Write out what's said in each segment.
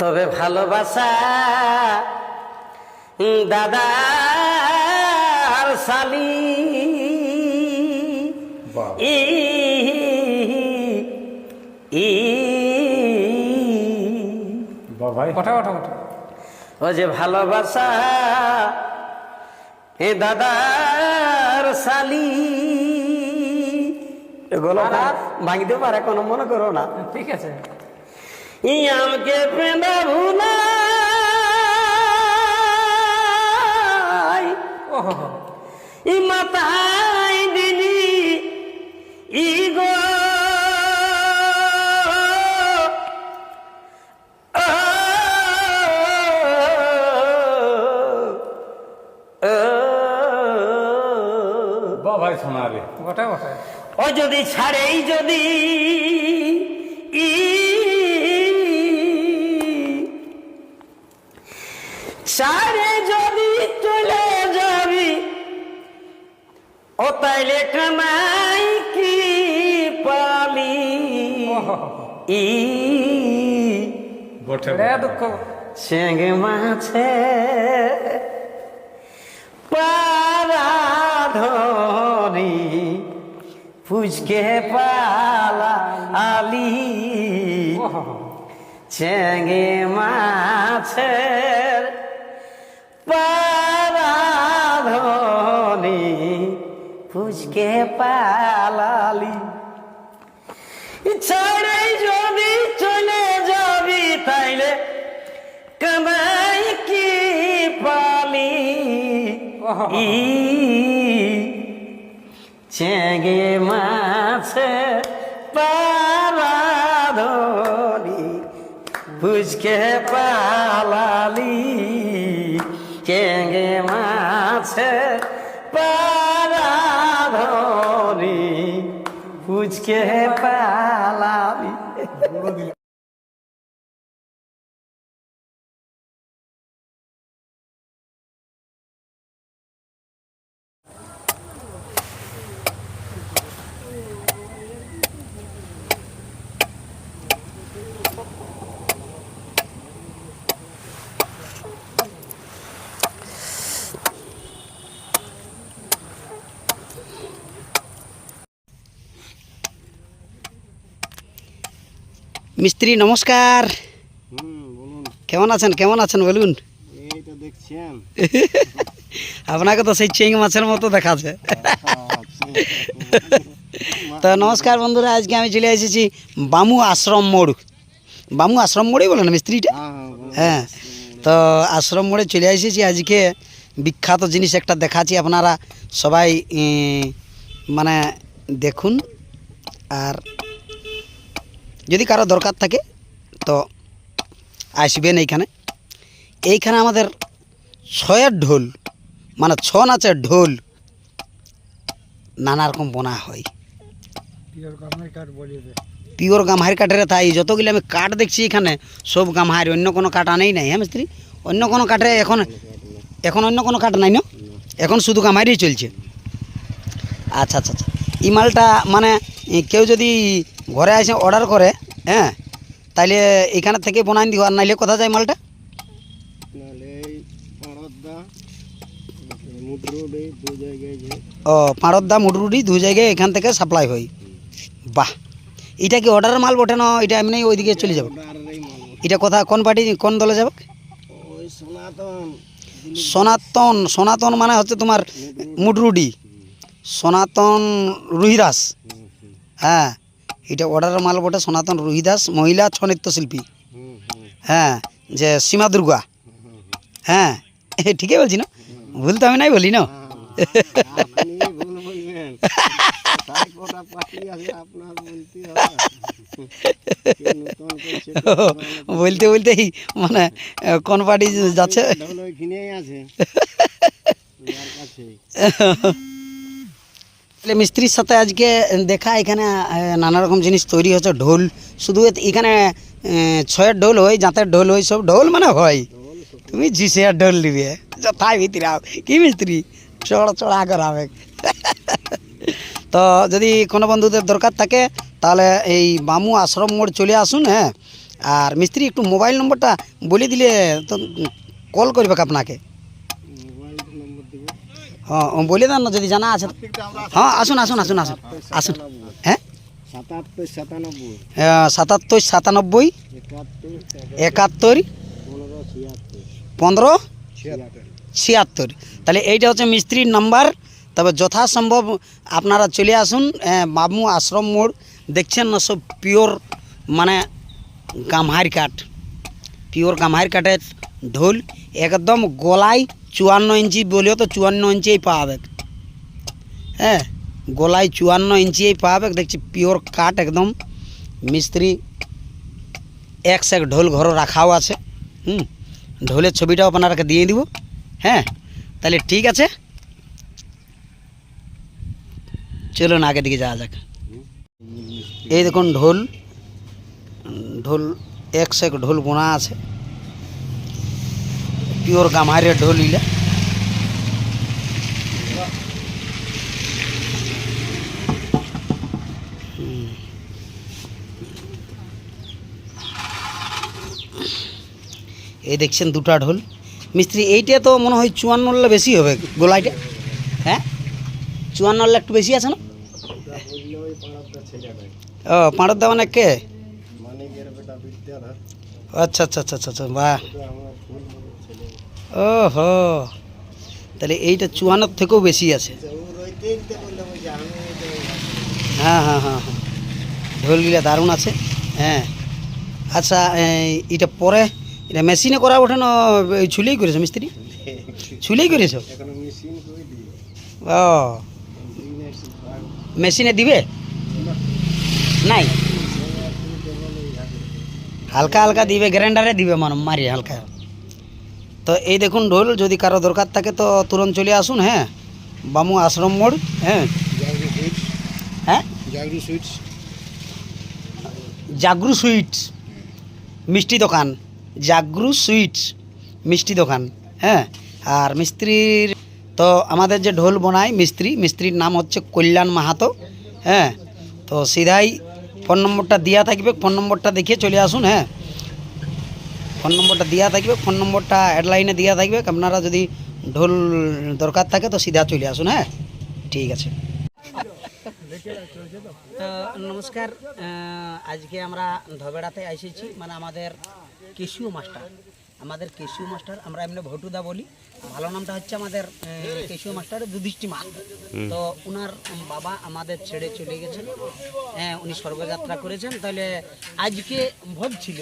তবে ভালোবাসা দাদা আর শালি ও যে ভালোবাসা এ দাদার শালি গলাটা ভাঙিতে পারে কোনো মনে করো না, ঠিক আছে। আমাকে পেঁদা ভুলা মাথায় দিলি ইগো বাবাই শোনাবে গোটা গোটা ও যদি ছাড়েই যদি ছাড়ে যদি চলে যাবি ও তাইলে কামাই কি পালি দুঃখ চেঙ্গ মাছে পারাধরি পুচকে পালা আলি চেঙ্গে মাছের পারাধরি পুচকে পালালি ছাড়ে যদি চলে যাবি তাইলে কামাই কি পালি চেঙ্গে মাছে পারাধরি পুচকে পালালি চেঙ্গে মাছে পারাধরি পুচকে পালালি। মিস্ত্রি নমস্কার, কেমন আছেন? কেমন আছেন বলুন। এই তো দেখছেন আপনাকে তো সেই চিং মাছের মতো দেখাচ্ছে। তো নমস্কার বন্ধুরা, আজকে আমি চলে এসেছি বামু আশ্রম মোড়। বামু আশ্রম মোড়েই বলেন মিস্ত্রিটা? হ্যাঁ, তো আশ্রম মোড়ে চলে এসেছি। আজকে বিখ্যাত জিনিস একটা দেখাচ্ছি, আপনারা সবাই মানে দেখুন। আর যদি কারো দরকার থাকে তো আসবেন এইখানে। এইখানে আমাদের ছয়ের ঢোল, মানে ছ নাচের ঢোল নানা রকম বোনা হয়। পিওর গামহার কাঠের, তাই যতগুলি আমি কাঠ দেখছি এখানে সব গামহার, অন্য কোনো কাঠ আনেই নাই। হ্যাঁ মিস্ত্রি, অন্য কোনো কাঠে এখন অন্য কোনো কাঠ নাই না, এখন শুধু গামহারই চলছে। আচ্ছা আচ্ছা আচ্ছা, এই মালটা মানে কেউ যদি ঘরে এসে অর্ডার করে, হ্যাঁ, তাইলে এখানে থেকে বানাই দিব। আর নাইলে কোথা যায় মালটা? ও পাড়দা মুডরুডি দু জায়গায় এখান থেকে সাপ্লাই হয়। বাহ, এটা কি অর্ডারের মাল বটে না? এটা এমনি ওইদিকে চলে যাবে? এটা কোথা, কোন পার্টি, কোন দলে যাবে? সনাতন। সনাতন মানে হচ্ছে তোমার মুডরুডি, সনাতন রুহিদাস। হ্যাঁ, এটা অর্ডারের মাল বটে। সনাতন রুহিদাস মহিলা ছৌ নৃত্যশিল্পী। হ্যাঁ, যে সীমা দুর্গা। হ্যাঁ ঠিকই বলছি না? ভুল তো আমি নাই বলি না? বলতে বলতেই মানে কোন পার্টি যাচ্ছে। মিস্ত্রির সাথে আজকে দেখা, এখানে নানা রকম জিনিস তৈরি হচ্ছে। ঢোল শুধু এখানে ছয়ের ঢোল হয়, জাতের ঢোল হয়, সব ঢোল মানে হয়। তুমি জিসের ঢোল নিবে যথায় ভিতরে কি মিস্ত্রি চড়া চড়া করাবে। তো যদি কোনো বন্ধুদের দরকার থাকে তাহলে এই বামু আশ্রম মোড় চলে আসুন। হ্যাঁ, আর মিস্ত্রি একটু মোবাইল নম্বরটা বলে দিলে তো কল করবে আপনাকে। হ্যাঁ বলে দেন না যদি জানা আছে। হ্যাঁ আসুন আসুন আসুন আসুন আসুন। হ্যাঁ 77 97 71 15 76। তাহলে এইটা হচ্ছে মিস্ত্রির নাম্বার। তবে যথাসম্ভব আপনারা চলে আসুন বামু আশ্রম মোড়। দেখছেন না সব পিওর মানে গামহার কাঠ, পিওর গামহার কাঠের ঢোল একদম গলায় 54 ইঞ্চি বলেও তো 54 ইঞ্চিই পাওয়া যাবে। হ্যাঁ গলায় 54 ইঞ্চিই পাওয়া যাবে। দেখছি পিওর কাঠ একদম। মিস্ত্রি এক সেক ঢোল ঘরও রাখাও আছে। ঢোলের ছবিটাও আপনারাকে দিয়ে দিব। হ্যাঁ তাহলে ঠিক আছে, চলুন আগে দিকে যাওয়া যাক। এই দেখুন ঢোল, ঢোল এক সেক ঢোল বোনা আছে, পিওর গামারের ঢোল ইলা। এই দেখছেন দুটা ঢোল। মিস্ত্রি এইটা তো মনে হয় 54 বেশি হবে গোলাইটা। হ্যাঁ 54 একটু বেশি আছে না? ও পাঁড়র দেওয়া না কে? আচ্ছা আচ্ছা আচ্ছা আচ্ছা বাহ। ও হো, তাহলে এইটা 54 থেকেও বেশি আছে। হ্যাঁ হ্যাঁ হ্যাঁ হ্যাঁ ঢোলগুলা দারুণ আছে। হ্যাঁ আচ্ছা এটা পরে এটা মেশিনে করা ওঠে না ছুলেই করেছো মিস্ত্রি? ছুলেই করেছো? ও মেশিনে দিবে নাই? হালকা হালকা দিবে, গ্রাইন্ডারে দিবে মানে মারি হালকা। তো এই দেখুন ঢোল, যদি কারো দরকার থাকে তো তুরন্ত চলে আসুন। হ্যাঁ বামু আশ্রম মোড়। হ্যাঁ হ্যাঁ জাগরু সুইটস মিষ্টি দোকান, জাগরু সুইটস মিষ্টি দোকান। হ্যাঁ আর মিস্ত্রির তো আমাদের যে ঢোল বোনায় মিস্ত্রির নাম হচ্ছে কল্যাণ মাহাতো। হ্যাঁ তো সিধাই ফোন নম্বরটা দেওয়া থাকবে, ফোন নম্বরটা দেখিয়ে চলে আসুন। হ্যাঁ ফোন নম্বরটা দেওয়া থাকবে, ফোন নম্বরটা হেডলাইনে দেওয়া থাকবে। আপনারা যদি ঢোল দরকার থাকে তো সিধা চলে আসুন। হ্যাঁ ঠিক আছে। নমস্কার, আজকে আমরা ধবেড়াতে এসেছি, মানে আমাদের কেশিও মাস্টার, আমরা এমনি ভটুদা বলি, ভালো নামটা হচ্ছে আমাদের কেশিও মাস্টার যুধিষ্ঠি মা। তো ওনার বাবা আমাদের ছেড়ে চলে গেছেন। হ্যাঁ উনি স্বর্গযাত্রা করেছেন। তাহলে আজকে ভোজ ছিল।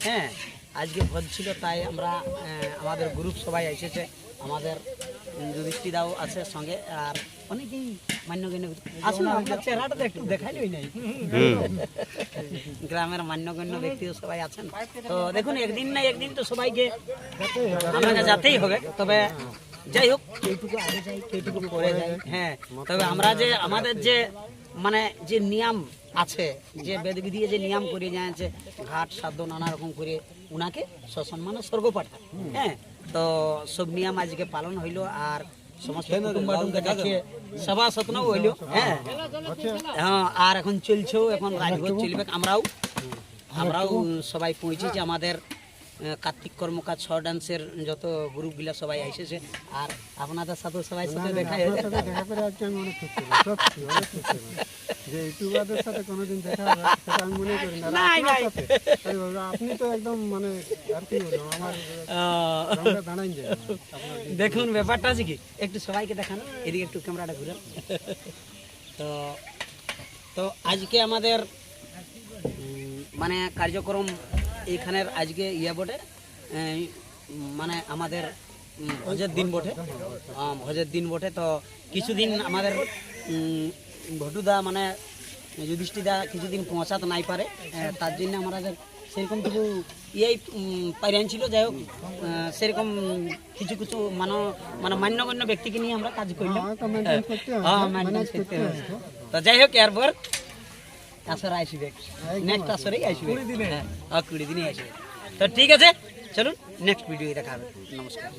হ্যাঁ আজকে ভোজ ছিল, তাই আমরা আমাদের গ্রুপ সবাই এসেছে। আমাদের যুধিষ্ঠিদাও আছে সঙ্গে, আর অনেকেই মান্যগণ্য আসুন। আপনার চেহারাটা তো একটু দেখাইলই নাই। গ্রামের মান্যগণ্য ব্যক্তিও সবাই আছেন। তো দেখুন একদিন না একদিন তো সবাইকে আমাকে যেতেই হবে। তবে যাই হোক, এইটুকু আগে যাই, এইটুকু পরে যাই। হ্যাঁ তবে আমরা যে আমাদের যে মানে যে নিয়ম আছে, যে বেদবিধি যে নিয়ম করে যাচ্ছে, ঘাট সাধ্য নানা রকম করে উনাকে সসম্মানে স্বর্গ পাঠায়। হ্যাঁ তো সব নিয়ম আজকে পালন হইল, আর সমস্ত কুটুম্বাটুমকে দেখিয়ে সভা সতনও হইল। হ্যাঁ হ্যাঁ আর এখন চলছেও, এখন রাজভোজ চলবে। আমরাও সবাই পৌঁছেছি। আমাদের কার্তিক কর্মকার ছ ডান্সের যত গ্রুপগুলা সবাই এসেছে, আর আপনাদের সাথে সবাই সাথে দেখা করে আজকে আমি অনেক খুশি, সত্যি অনেক খুশি যে ইউটিউবারদের সাথে কোনোদিন দেখা হবে সেটা আমি মনে করি না। আপনি তো একদম মানে আর কি বলবো, আমার দাঁড়াই যায়। দেখুন ব্যাপারটা আছে কি, একটু সবাইকে দেখান, এদিকে একটু ক্যামেরাটা ঘুরান। তো আজকে আমাদের মানে কার্যক্রম এইখানের আজকে বটে, মানে আমাদের ভোজের দিন বটে। তো কিছুদিন আমাদের ভটুদা মানে যুধিষ্ঠিদা কিছুদিন পৌঁছাতে নাই পারে, তার জন্য আমাদের সেরকম কিছু পাইরান ছিল। যাই হোক সেরকম কিছু কিছু মানে মান্যগণ্য ব্যক্তিকে নিয়ে আমরা কাজ করলাম। তো যাই হোক এরপর আসরে আসবে, নেক্সট আসরেই আসবে, 20 দিনে আসবে। তো ঠিক আছে, চলুন নেক্সট ভিডিও দেখা হবে। নমস্কার।